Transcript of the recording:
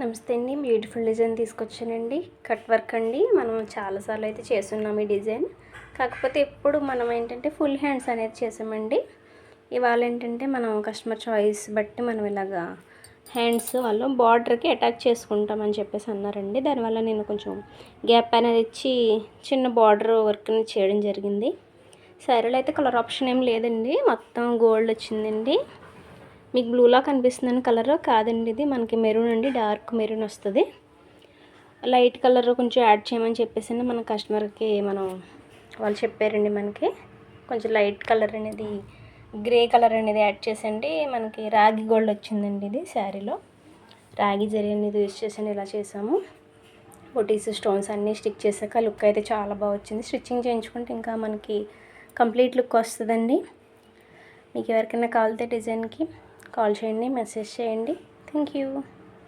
నమస్తే అండి. Beautiful design తీసుకొచ్చానండి. కట్ వర్క్ అండి. మనం చాలాసార్లు అయితే చేస్తున్నాం ఈ డిజైన్. కాకపోతే ఎప్పుడు మనం ఏంటంటే ఫుల్ హ్యాండ్స్ అనేది చేసామండి. ఇవాళ ఏంటంటే మనం కస్టమర్ చాయిస్ బట్టి మనం ఇలాగా హ్యాండ్స్ వాళ్ళు బార్డర్కి అటాచ్ చేసుకుంటామని చెప్పేసి అన్నారండి. దానివల్ల నేను కొంచెం గ్యాప్ అనేది ఇచ్చి చిన్న బార్డర్ వర్క్ని చేయడం జరిగింది. శారీలో అయితే కలర్ ఆప్షన్ ఏం లేదండి. మొత్తం గోల్డ్ వచ్చిందండి. మీకు బ్లూలా కనిపిస్తుందని కలర్ కాదండి, ఇది మనకి మెరూన్ అండి. డార్క్ మెరూన్ వస్తుంది. లైట్ కలర్ కొంచెం యాడ్ చేయమని చెప్పేసి మన కస్టమర్కి వాళ్ళు చెప్పారండి. మనకి కొంచెం లైట్ కలర్ అనేది గ్రే కలర్ అనేది యాడ్ చేసండి. మనకి రాగి గోల్డ్ వచ్చిందండి. ఇది శారీలో రాగి జరీ అనేది యూజ్ చేసండి. ఇలా చేసాము. బొటీస్ స్టోన్స్ అన్నీ స్టిక్ చేశాక లుక్ అయితే చాలా బాగా వచ్చింది. స్టిచ్చింగ్ చేయించుకుంటే ఇంకా మనకి కంప్లీట్ లుక్ వస్తుందండి. మీకు ఎవరికైనా కావాలితే డిజైన్కి కాల్ చేయండి, మెసేజ్ చేయండి. Thank you.